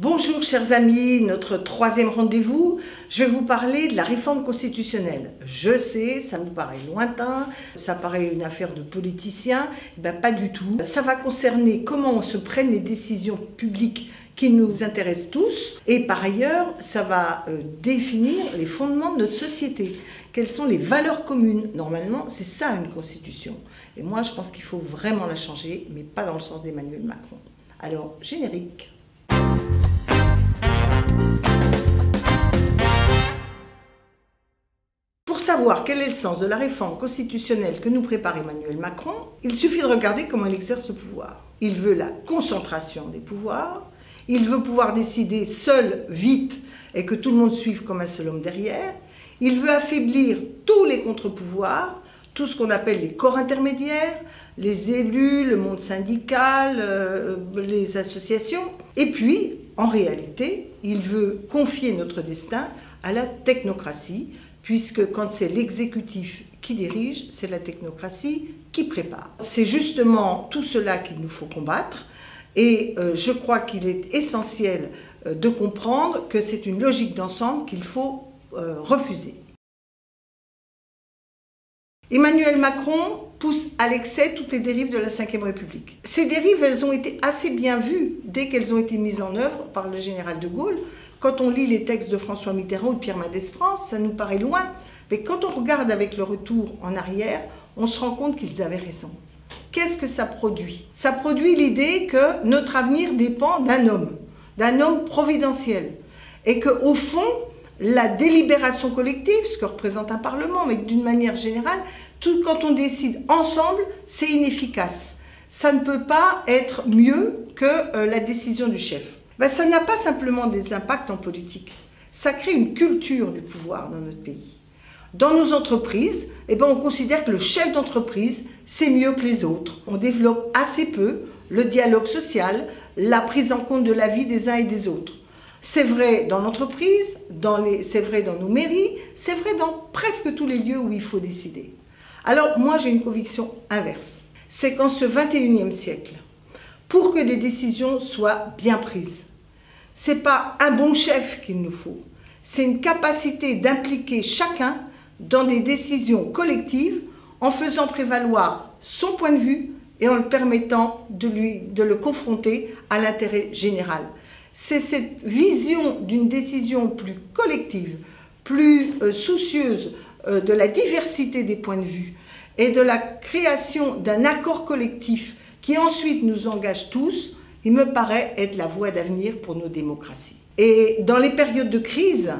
Bonjour chers amis, notre troisième rendez-vous, je vais vous parler de la réforme constitutionnelle. Je sais, ça vous paraît lointain, ça paraît une affaire de politiciens, pas du tout. Ça va concerner comment se prennent les décisions publiques qui nous intéressent tous et par ailleurs, ça va définir les fondements de notre société. Quelles sont les valeurs communes? Normalement, c'est ça une constitution. Et moi, je pense qu'il faut vraiment la changer, mais pas dans le sens d'Emmanuel Macron. Alors, générique. Pour savoir quel est le sens de la réforme constitutionnelle que nous prépare Emmanuel Macron, il suffit de regarder comment il exerce le pouvoir. Il veut la concentration des pouvoirs, il veut pouvoir décider seul, vite, et que tout le monde suive comme un seul homme derrière. Il veut affaiblir tous les contre-pouvoirs, tout ce qu'on appelle les corps intermédiaires, les élus, le monde syndical, les associations. Et puis, en réalité, il veut confier notre destin à la technocratie, puisque quand c'est l'exécutif qui dirige, c'est la technocratie qui prépare. C'est justement tout cela qu'il nous faut combattre, et je crois qu'il est essentiel de comprendre que c'est une logique d'ensemble qu'il faut refuser. Emmanuel Macron pousse à l'excès toutes les dérives de la Ve République. Ces dérives, elles ont été assez bien vues dès qu'elles ont été mises en œuvre par le général de Gaulle. Quand on lit les textes de François Mitterrand ou de Pierre Mendès France, ça nous paraît loin. Mais quand on regarde avec le retour en arrière, on se rend compte qu'ils avaient raison. Qu'est-ce que ça produit? Ça produit l'idée que notre avenir dépend d'un homme providentiel. Et qu'au fond, la délibération collective, ce que représente un Parlement, mais d'une manière générale, tout quand on décide ensemble, c'est inefficace. Ça ne peut pas être mieux que la décision du chef. Ça n'a pas simplement des impacts en politique, ça crée une culture du pouvoir dans notre pays. Dans nos entreprises, on considère que le chef d'entreprise, c'est mieux que les autres. On développe assez peu le dialogue social, la prise en compte de la vie des uns et des autres. C'est vrai dans l'entreprise, c'est vrai dans nos mairies, c'est vrai dans presque tous les lieux où il faut décider. Alors moi j'ai une conviction inverse, c'est qu'en ce 21e siècle, pour que des décisions soient bien prises, ce n'est pas un bon chef qu'il nous faut, c'est une capacité d'impliquer chacun dans des décisions collectives en faisant prévaloir son point de vue et en le permettant de le confronter à l'intérêt général. C'est cette vision d'une décision plus collective, plus soucieuse de la diversité des points de vue et de la création d'un accord collectif qui ensuite nous engage tous, il me paraît être la voie d'avenir pour nos démocraties. Et dans les périodes de crise,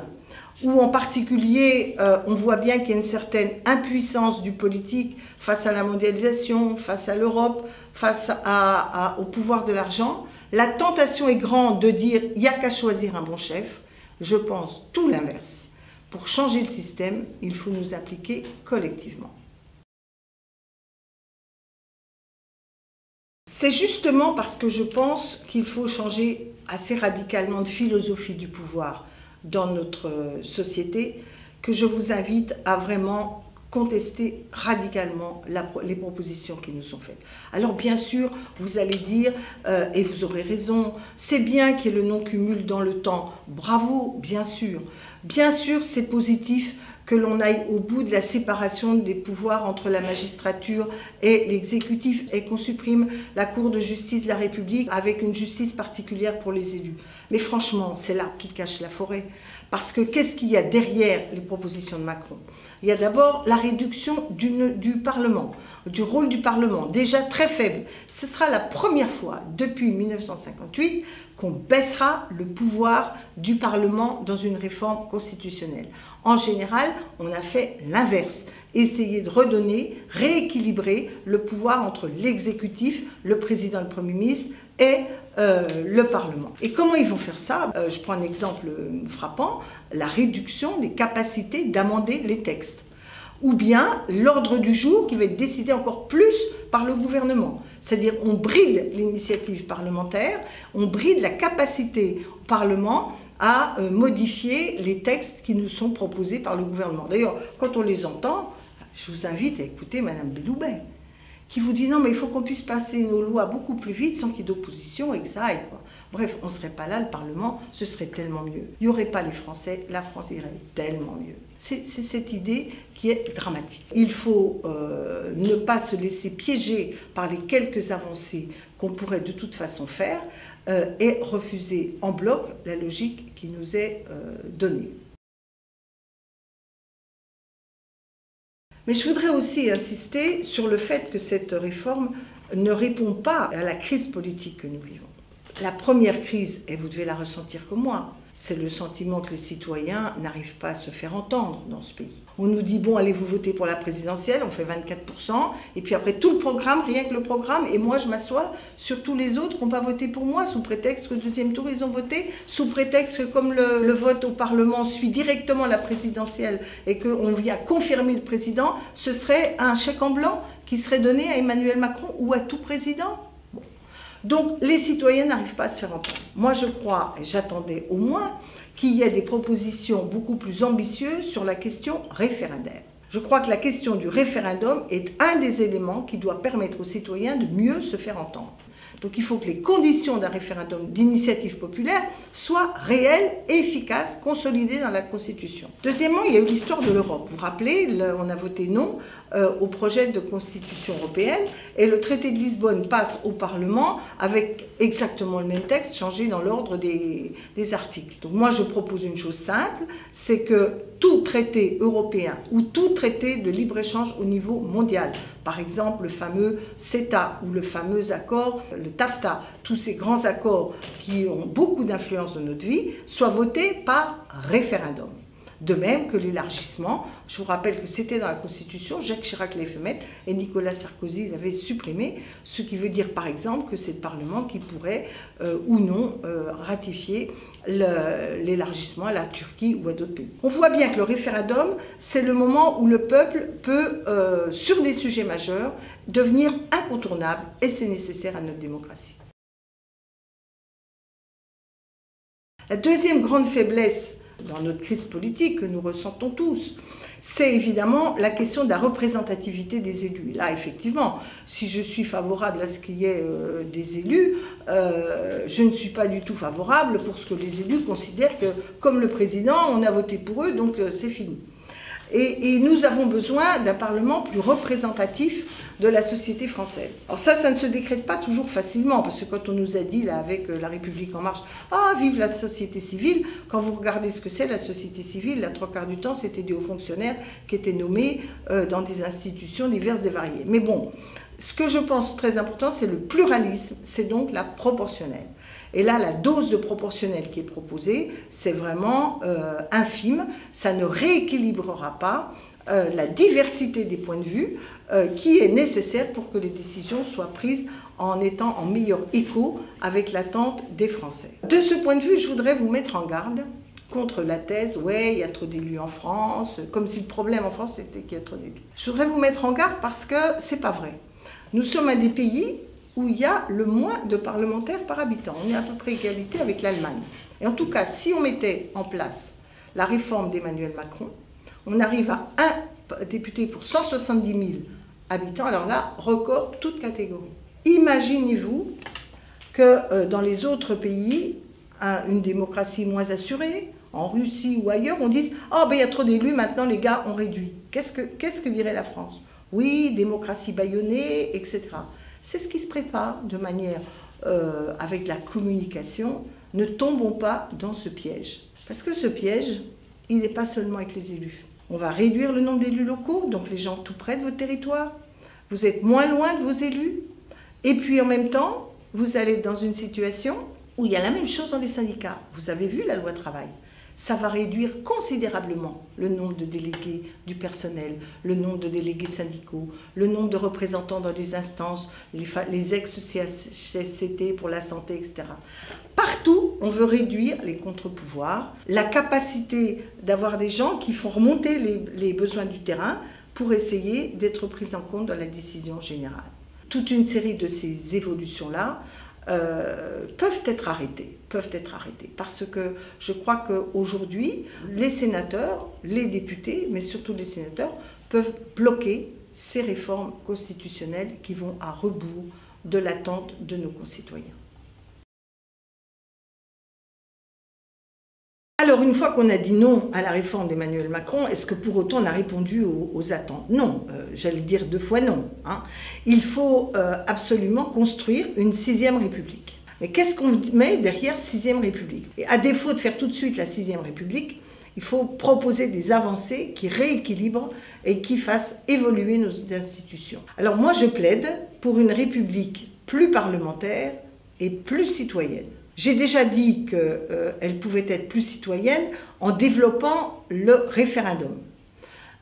où en particulier on voit bien qu'il y a une certaine impuissance du politique face à la mondialisation, face à l'Europe, face au pouvoir de l'argent, la tentation est grande de dire « il n'y a qu'à choisir un bon chef ». Je pense tout l'inverse. Pour changer le système, il faut nous appliquer collectivement. C'est justement parce que je pense qu'il faut changer assez radicalement de philosophie du pouvoir dans notre société que je vous invite à vraiment contester radicalement les propositions qui nous sont faites. Alors bien sûr, vous allez dire, et vous aurez raison, c'est bien qu'il y ait le non-cumul dans le temps. Bravo, bien sûr. Bien sûr, c'est positif que l'on aille au bout de la séparation des pouvoirs entre la magistrature et l'exécutif et qu'on supprime la Cour de justice de la République avec une justice particulière pour les élus. Mais franchement, c'est l'arbre qui cache la forêt. Parce que qu'est-ce qu'il y a derrière les propositions de Macron? Il y a d'abord la réduction du Parlement, du rôle du Parlement, déjà très faible. Ce sera la première fois depuis 1958 qu'on baissera le pouvoir du Parlement dans une réforme constitutionnelle. En général, on a fait l'inverse, essayer de redonner, rééquilibrer le pouvoir entre l'exécutif, le président, le Premier ministre et le Parlement. Et comment ils vont faire ça? Je prends un exemple frappant, la réduction des capacités d'amender les textes. Ou bien l'ordre du jour qui va être décidé encore plus par le gouvernement. C'est-à-dire on bride l'initiative parlementaire, on bride la capacité au Parlement à modifier les textes qui nous sont proposés par le gouvernement. D'ailleurs, quand on les entend, je vous invite à écouter Madame Belloubet, qui vous dit non mais il faut qu'on puisse passer nos lois beaucoup plus vite sans qu'il y ait d'opposition et que ça aille, quoi. Bref, on ne serait pas là, le Parlement, ce serait tellement mieux. Il n'y aurait pas les Français, la France irait tellement mieux. C'est cette idée qui est dramatique. Il faut ne pas se laisser piéger par les quelques avancées qu'on pourrait de toute façon faire et refuser en bloc la logique qui nous est donnée. Mais je voudrais aussi insister sur le fait que cette réforme ne répond pas à la crise politique que nous vivons. La première crise, et vous devez la ressentir comme moi, c'est le sentiment que les citoyens n'arrivent pas à se faire entendre dans ce pays. On nous dit, bon, allez-vous voter pour la présidentielle, on fait 24%, et puis après tout le programme, rien que le programme, et moi je m'assois sur tous les autres qui n'ont pas voté pour moi, sous prétexte que le deuxième tour ils ont voté, sous prétexte que comme le vote au Parlement suit directement la présidentielle et qu'on vient confirmer le président, ce serait un chèque en blanc qui serait donné à Emmanuel Macron ou à tout président. Donc les citoyens n'arrivent pas à se faire entendre. Moi je crois, et j'attendais au moins, qu'il y ait des propositions beaucoup plus ambitieuses sur la question référendaire. Je crois que la question du référendum est un des éléments qui doit permettre aux citoyens de mieux se faire entendre. Donc il faut que les conditions d'un référendum d'initiative populaire soient réelles et efficaces, consolidées dans la Constitution. Deuxièmement, il y a eu l'histoire de l'Europe. Vous vous rappelez, on a voté non au projet de Constitution européenne et le traité de Lisbonne passe au Parlement avec exactement le même texte, changé dans l'ordre des articles. Donc moi je propose une chose simple, c'est que tout traité européen ou tout traité de libre-échange au niveau mondial, par exemple le fameux CETA ou le fameux accord, le TAFTA, tous ces grands accords qui ont beaucoup d'influence dans notre vie, soient votés par référendum. De même que l'élargissement, je vous rappelle que c'était dans la Constitution, Jacques Chirac l'avait fait mettre et Nicolas Sarkozy l'avait supprimé, ce qui veut dire par exemple que c'est le Parlement qui pourrait ou non ratifier l'élargissement à la Turquie ou à d'autres pays. On voit bien que le référendum, c'est le moment où le peuple peut, sur des sujets majeurs, devenir incontournable et c'est nécessaire à notre démocratie. La deuxième grande faiblesse dans notre crise politique que nous ressentons tous, c'est évidemment la question de la représentativité des élus. Là, effectivement, si je suis favorable à ce qu'il y ait des élus, je ne suis pas du tout favorable pour ce que les élus considèrent que, comme le président, on a voté pour eux, donc c'est fini. Et nous avons besoin d'un Parlement plus représentatif de la société française. Alors ça ne se décrète pas toujours facilement, parce que quand on nous a dit, là, avec La République En Marche, « Ah, vive la société civile !» Quand vous regardez ce que c'est, la société civile, la 3/4 du temps, c'était des hauts fonctionnaires qui étaient nommés dans des institutions diverses et variées. Mais bon, ce que je pense très important, c'est le pluralisme, c'est donc la proportionnelle. Et là, la dose de proportionnelle qui est proposée, c'est vraiment infime. Ça ne rééquilibrera pas la diversité des points de vue qui est nécessaire pour que les décisions soient prises en étant en meilleur écho avec l'attente des Français. De ce point de vue, je voudrais vous mettre en garde contre la thèse « ouais, il y a trop d'élus en France », comme si le problème en France c'était qu'il y a trop d'élus. Je voudrais vous mettre en garde parce que c'est pas vrai. Nous sommes un des pays où il y a le moins de parlementaires par habitant. On est à peu près égalité avec l'Allemagne. Et en tout cas, si on mettait en place la réforme d'Emmanuel Macron, on arrive à un député pour 170 000 habitants. Alors là, record toute catégorie. Imaginez-vous que dans les autres pays, une démocratie moins assurée, en Russie ou ailleurs, on dise « Oh, ben il y a trop d'élus, maintenant les gars, on réduit ». Qu'est-ce que dirait la France? Oui, démocratie bâillonnée, etc. C'est ce qui se prépare de manière, avec la communication. Ne tombons pas dans ce piège. Parce que ce piège, il n'est pas seulement avec les élus. On va réduire le nombre d'élus locaux, donc les gens tout près de votre territoire. Vous êtes moins loin de vos élus. Et puis en même temps, vous allez être dans une situation où il y a la même chose dans les syndicats. Vous avez vu la loi travail. Ça va réduire considérablement le nombre de délégués du personnel, le nombre de délégués syndicaux, le nombre de représentants dans les instances, les ex-CSCT pour la santé, etc. Partout, on veut réduire les contre-pouvoirs, la capacité d'avoir des gens qui font remonter les besoins du terrain pour essayer d'être pris en compte dans la décision générale. Toute une série de ces évolutions-là peuvent être arrêtées, parce que je crois qu'aujourd'hui, les sénateurs, les députés, mais surtout les sénateurs, peuvent bloquer ces réformes constitutionnelles qui vont à rebours de l'attente de nos concitoyens. Alors, une fois qu'on a dit non à la réforme d'Emmanuel Macron, est-ce que pour autant on a répondu aux attentes? Non, j'allais dire 2 fois non. Il faut absolument construire une 6e République. Mais qu'est-ce qu'on met derrière 6e République? Et à défaut de faire tout de suite la 6e République, il faut proposer des avancées qui rééquilibrent et qui fassent évoluer nos institutions. Alors moi, je plaide pour une République plus parlementaire et plus citoyenne. J'ai déjà dit qu'elle pouvait être plus citoyenne en développant le référendum.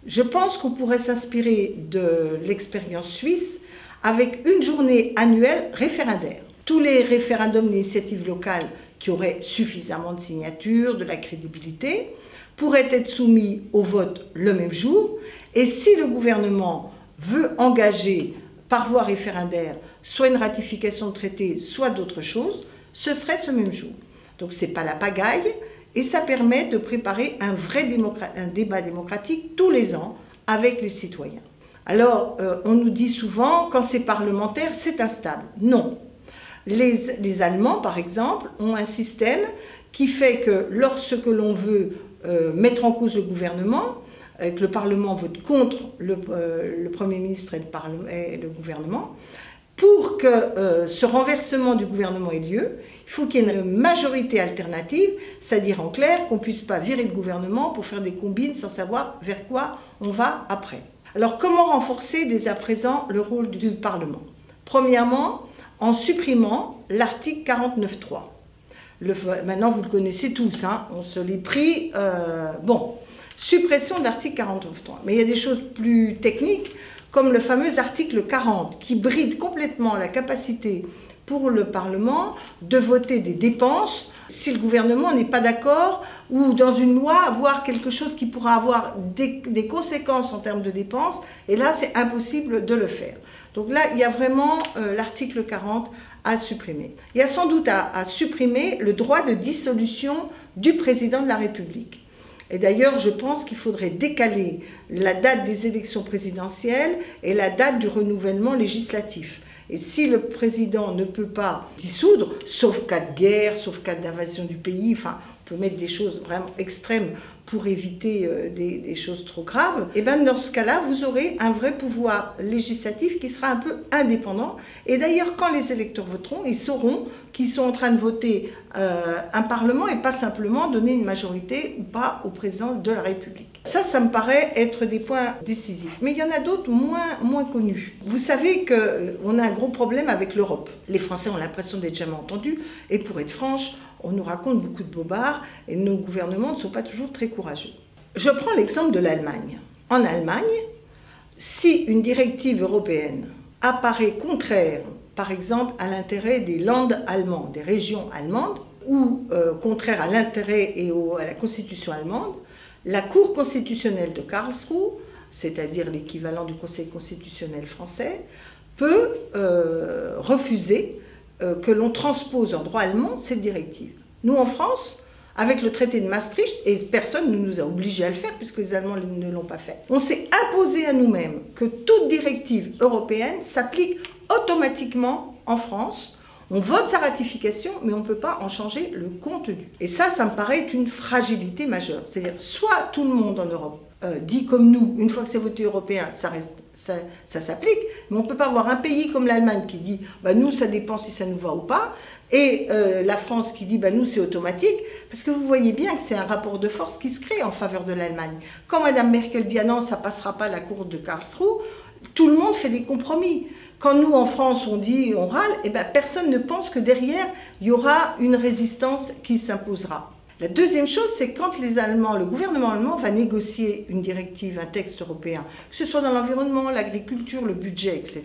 Je pense qu'on pourrait s'inspirer de l'expérience suisse avec une journée annuelle référendaire. Tous les référendums d'initiative locale qui auraient suffisamment de signatures, de la crédibilité, pourraient être soumis au vote le même jour. Et si le gouvernement veut engager par voie référendaire soit une ratification de traité, soit d'autres choses, ce serait ce même jour. Donc ce n'est pas la pagaille et ça permet de préparer un vrai débat démocratique tous les ans avec les citoyens. Alors on nous dit souvent quand c'est parlementaire c'est instable. Non. Les Allemands par exemple ont un système qui fait que lorsque l'on veut mettre en cause le gouvernement, que le Parlement vote contre le Premier ministre et le gouvernement, pour que ce renversement du gouvernement ait lieu, il faut qu'il y ait une majorité alternative, c'est-à-dire en clair qu'on ne puisse pas virer le gouvernement pour faire des combines sans savoir vers quoi on va après. Alors comment renforcer dès à présent le rôle du Parlement? Premièrement, en supprimant l'article 49.3. Maintenant vous le connaissez tous, on se l'est pris. Suppression de l'article 49.3. Mais il y a des choses plus techniques, comme le fameux article 40, qui bride complètement la capacité pour le Parlement de voter des dépenses si le gouvernement n'est pas d'accord, ou dans une loi avoir quelque chose qui pourra avoir des conséquences en termes de dépenses, et là c'est impossible de le faire. Donc là il y a vraiment l'article 40 à supprimer. Il y a sans doute à supprimer le droit de dissolution du président de la République. Et d'ailleurs, je pense qu'il faudrait décaler la date des élections présidentielles et la date du renouvellement législatif. Et si le président ne peut pas dissoudre, sauf cas de guerre, sauf cas d'invasion du pays, enfin, on peut mettre des choses vraiment extrêmes pour éviter des choses trop graves, et bien dans ce cas-là, vous aurez un vrai pouvoir législatif qui sera un peu indépendant. Et d'ailleurs, quand les électeurs voteront, ils sauront qu'ils sont en train de voter un Parlement et pas simplement donner une majorité ou pas au président de la République. Ça me paraît être des points décisifs. Mais il y en a d'autres moins connus. Vous savez qu'on a un gros problème avec l'Europe. Les Français ont l'impression d'être jamais entendus. Et pour être franche, on nous raconte beaucoup de bobards et nos gouvernements ne sont pas toujours très courageux. Je prends l'exemple de l'Allemagne. En Allemagne, si une directive européenne apparaît contraire, par exemple, à l'intérêt des Länder allemands, des régions allemandes, ou contraire à l'intérêt et à la constitution allemande, la Cour constitutionnelle de Karlsruhe, c'est-à-dire l'équivalent du Conseil constitutionnel français, peut refuser que l'on transpose en droit allemand cette directive. Nous, en France, avec le traité de Maastricht, et personne ne nous a obligés à le faire puisque les Allemands ne l'ont pas fait, on s'est imposé à nous-mêmes que toute directive européenne s'applique automatiquement en France. On vote sa ratification, mais on ne peut pas en changer le contenu. Et ça me paraît être une fragilité majeure. C'est-à-dire, soit tout le monde en Europe dit comme nous, une fois que c'est voté européen, ça s'applique, mais on ne peut pas avoir un pays comme l'Allemagne qui dit nous ça dépend si ça nous va ou pas, et la France qui dit nous c'est automatique, parce que vous voyez bien que c'est un rapport de force qui se crée en faveur de l'Allemagne. Quand Mme Merkel dit non ça passera pas la Cour de Karlsruhe, tout le monde fait des compromis. Quand nous en France on dit, on râle, personne ne pense que derrière il y aura une résistance qui s'imposera. La deuxième chose, c'est quand le gouvernement allemand va négocier une directive, un texte européen, que ce soit dans l'environnement, l'agriculture, le budget, etc.,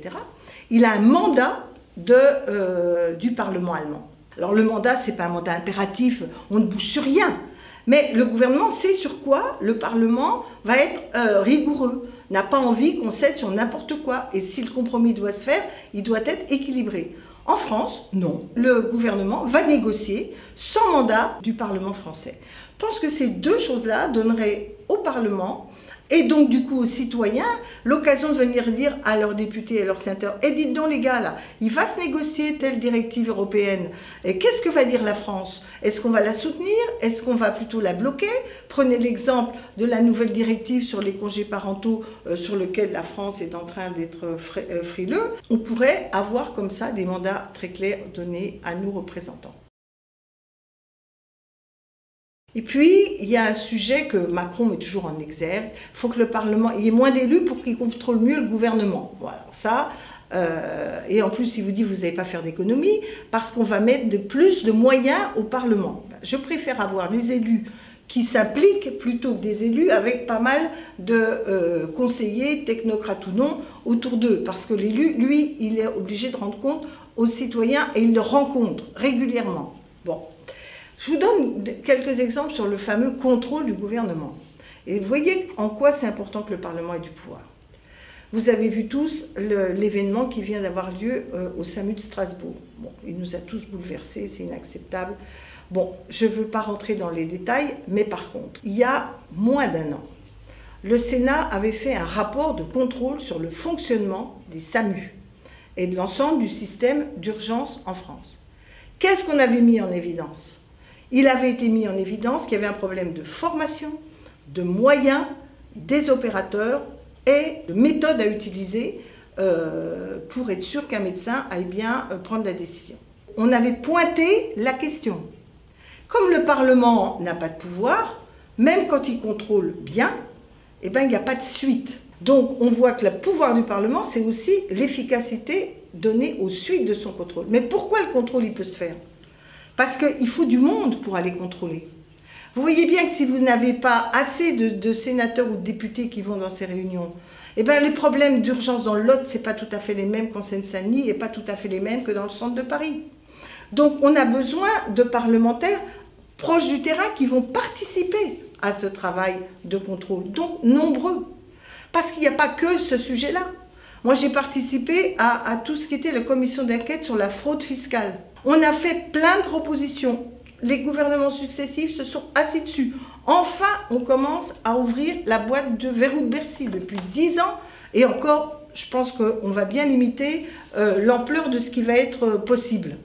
il a un mandat du Parlement allemand. Alors le mandat, ce n'est pas un mandat impératif, on ne bouge sur rien, mais le gouvernement sait sur quoi le Parlement va être rigoureux, n'a pas envie qu'on cède sur n'importe quoi, et si le compromis doit se faire, il doit être équilibré. En France, non. Le gouvernement va négocier sans mandat du Parlement français. Je pense que ces deux choses-là donneraient au Parlement Et donc, du coup, aux citoyens, l'occasion de venir dire à leurs députés et à leurs sénateurs, « Eh, dites donc les gars, là, il va se négocier telle directive européenne. Et qu'est-ce que va dire la France? Est-ce qu'on va la soutenir? Est-ce qu'on va plutôt la bloquer? Prenez l'exemple de la nouvelle directive sur les congés parentaux sur lequel la France est en train d'être frileux. On pourrait avoir comme ça des mandats très clairs donnés à nos représentants. Et puis, il y a un sujet que Macron met toujours en exergue. Il faut que le Parlement il y ait moins d'élus pour qu'il contrôle mieux le gouvernement. Voilà, ça. Et en plus, il vous dit que vous n'allez pas faire d'économie parce qu'on va mettre plus de moyens au Parlement. Je préfère avoir des élus qui s'appliquent plutôt que des élus avec pas mal de conseillers, technocrates ou non, autour d'eux. Parce que l'élu, lui, il est obligé de rendre compte aux citoyens et il le rencontre régulièrement. Bon. Je vous donne quelques exemples sur le fameux contrôle du gouvernement. Et vous voyez en quoi c'est important que le Parlement ait du pouvoir. Vous avez vu tous l'événement qui vient d'avoir lieu au SAMU de Strasbourg. Bon, il nous a tous bouleversés, c'est inacceptable. Bon, je ne veux pas rentrer dans les détails, mais par contre, il y a moins d'1 an, le Sénat avait fait un rapport de contrôle sur le fonctionnement des SAMU et de l'ensemble du système d'urgence en France. Qu'est-ce qu'on avait mis en évidence ? Il avait été mis en évidence qu'il y avait un problème de formation, de moyens, des opérateurs et de méthodes à utiliser pour être sûr qu'un médecin aille bien prendre la décision. On avait pointé la question. Comme le Parlement n'a pas de pouvoir, même quand il contrôle bien, eh ben, il n'y a pas de suite. Donc on voit que le pouvoir du Parlement, c'est aussi l'efficacité donnée aux suites de son contrôle. Mais pourquoi le contrôle il peut se faire ? Parce qu'il faut du monde pour aller contrôler. Vous voyez bien que si vous n'avez pas assez de sénateurs ou de députés qui vont dans ces réunions, eh bien les problèmes d'urgence dans le Lot, ce n'est pas tout à fait les mêmes qu'en Seine-Saint-Denis et pas tout à fait les mêmes que dans le centre de Paris. Donc on a besoin de parlementaires proches du terrain qui vont participer à ce travail de contrôle, donc nombreux. Parce qu'il n'y a pas que ce sujet-là. Moi j'ai participé à tout ce qui était la commission d'enquête sur la fraude fiscale. On a fait plein de propositions. Les gouvernements successifs se sont assis dessus. Enfin, on commence à ouvrir la boîte de verrou de Bercy depuis 10 ans. Et encore, je pense qu'on va bien limiter l'ampleur de ce qui va être possible.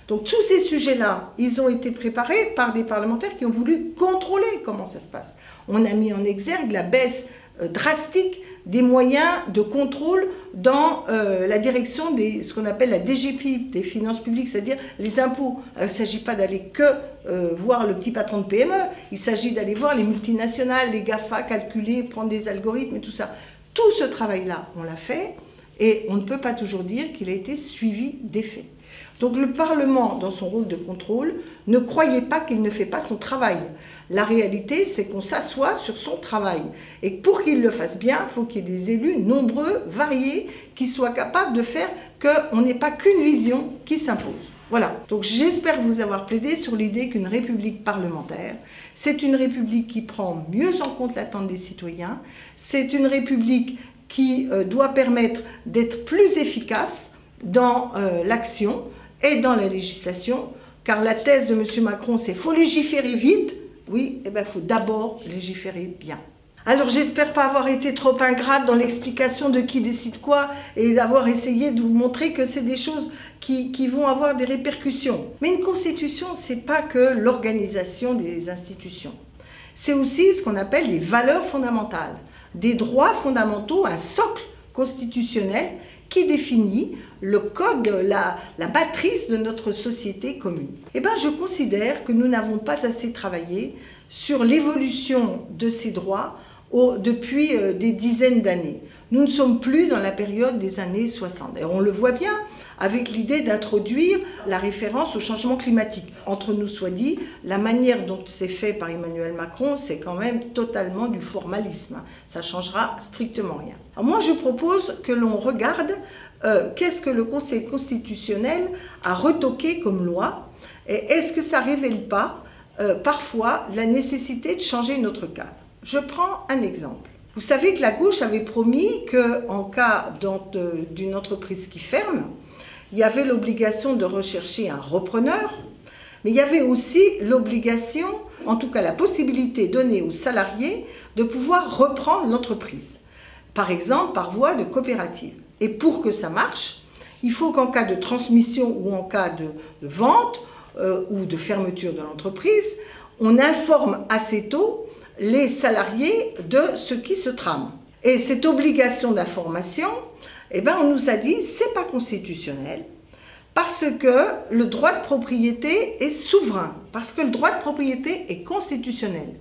Donc tous ces sujets-là, ils ont été préparés par des parlementaires qui ont voulu contrôler comment ça se passe. On a mis en exergue la baisse drastique des moyens de contrôle dans la direction de ce qu'on appelle la DGPIP, des finances publiques, c'est-à-dire les impôts. Il ne s'agit pas d'aller que voir le petit patron de PME, il s'agit d'aller voir les multinationales, les GAFA, calculer, prendre des algorithmes et tout ça. Tout ce travail-là, on l'a fait et on ne peut pas toujours dire qu'il a été suivi d'effet. Donc le Parlement, dans son rôle de contrôle, ne croyait pas qu'il ne fait pas son travail. La réalité, c'est qu'on s'assoit sur son travail. Et pour qu'il le fasse bien, il faut qu'il y ait des élus nombreux, variés, qui soient capables de faire qu'on n'ait pas qu'une vision qui s'impose. Voilà. Donc j'espère vous avoir plaidé sur l'idée qu'une république parlementaire, c'est une république qui prend mieux en compte l'attente des citoyens, c'est une république qui doit permettre d'être plus efficace dans l'action et dans la législation, car la thèse de M. Macron, c'est « faut légiférer vite ». Oui, eh bien, il faut d'abord légiférer bien. Alors, j'espère pas avoir été trop ingrate dans l'explication de qui décide quoi et d'avoir essayé de vous montrer que c'est des choses qui vont avoir des répercussions. Mais une constitution, c'est pas que l'organisation des institutions. C'est aussi ce qu'on appelle les valeurs fondamentales, des droits fondamentaux, un socle constitutionnel qui définit le code, la matrice de notre société commune. Eh bien, je considère que nous n'avons pas assez travaillé sur l'évolution de ces droits depuis des dizaines d'années. Nous ne sommes plus dans la période des années 60. Et on le voit bien avec l'idée d'introduire la référence au changement climatique. Entre nous soit dit, la manière dont c'est fait par Emmanuel Macron, c'est quand même totalement du formalisme. Ça ne changera strictement rien. Alors moi, je propose que l'on regarde qu'est-ce que le Conseil constitutionnel a retoqué comme loi et est-ce que ça ne révèle pas parfois la nécessité de changer notre cadre. Je prends un exemple. Vous savez que la gauche avait promis qu'en cas d'une entreprise qui ferme, il y avait l'obligation de rechercher un repreneur, mais il y avait aussi l'obligation, en tout cas la possibilité donnée aux salariés de pouvoir reprendre l'entreprise, par exemple par voie de coopérative. Et pour que ça marche, il faut qu'en cas de transmission ou en cas de vente ou de fermeture de l'entreprise, on informe assez tôt les salariés de ce qui se trame. Et cette obligation d'information, on nous a dit, c'est pas constitutionnel, parce que le droit de propriété est souverain, parce que le droit de propriété est constitutionnel.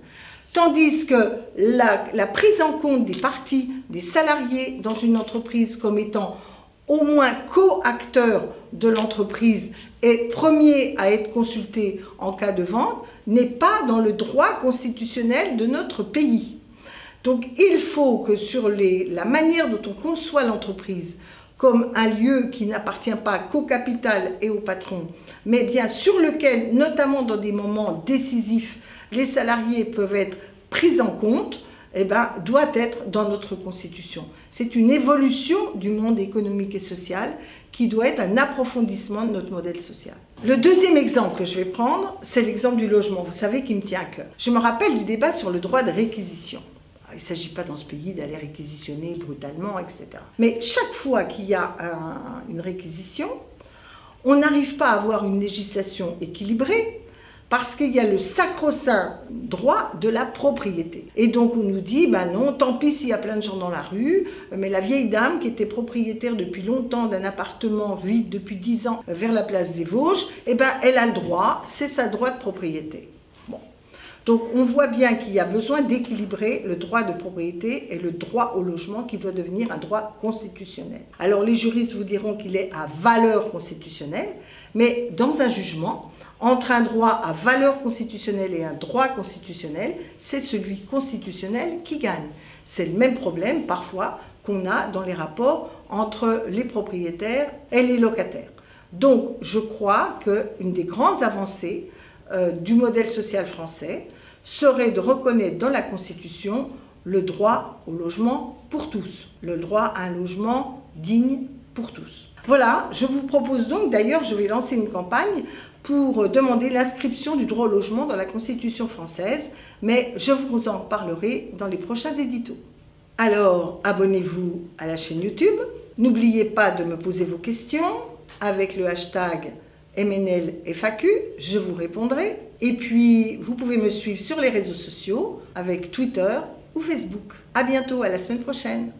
Tandis que la prise en compte des parties, des salariés dans une entreprise comme étant au moins co-acteurs de l'entreprise et premier à être consulté en cas de vente, n'est pas dans le droit constitutionnel de notre pays. Donc il faut que sur la manière dont on conçoit l'entreprise comme un lieu qui n'appartient pas qu'au capital et au patron, mais bien sur lequel, notamment dans des moments décisifs, les salariés peuvent être pris en compte, doit être dans notre Constitution. C'est une évolution du monde économique et social qui doit être un approfondissement de notre modèle social. Le deuxième exemple que je vais prendre, c'est l'exemple du logement. Vous savez qui me tient à cœur. Je me rappelle du débat sur le droit de réquisition. Il ne s'agit pas dans ce pays d'aller réquisitionner brutalement, etc. Mais chaque fois qu'il y a une réquisition, on n'arrive pas à avoir une législation équilibrée parce qu'il y a le sacro-saint droit de la propriété. Et donc on nous dit, non, tant pis s'il y a plein de gens dans la rue, mais la vieille dame qui était propriétaire depuis longtemps d'un appartement vide depuis 10 ans vers la place des Vosges, elle a le droit, c'est sa droit de propriété. Donc on voit bien qu'il y a besoin d'équilibrer le droit de propriété et le droit au logement qui doit devenir un droit constitutionnel. Alors les juristes vous diront qu'il est à valeur constitutionnelle, mais dans un jugement, entre un droit à valeur constitutionnelle et un droit constitutionnel, c'est celui constitutionnel qui gagne. C'est le même problème parfois qu'on a dans les rapports entre les propriétaires et les locataires. Donc je crois qu'une des grandes avancées du modèle social français serait de reconnaître dans la Constitution le droit au logement pour tous, le droit à un logement digne pour tous. Voilà, je vous propose donc, d'ailleurs je vais lancer une campagne pour demander l'inscription du droit au logement dans la Constitution française, mais je vous en parlerai dans les prochains éditos. Alors, abonnez-vous à la chaîne YouTube, n'oubliez pas de me poser vos questions avec le hashtag MNLFAQ, je vous répondrai. Et puis, vous pouvez me suivre sur les réseaux sociaux avec Twitter ou Facebook. À bientôt, à la semaine prochaine.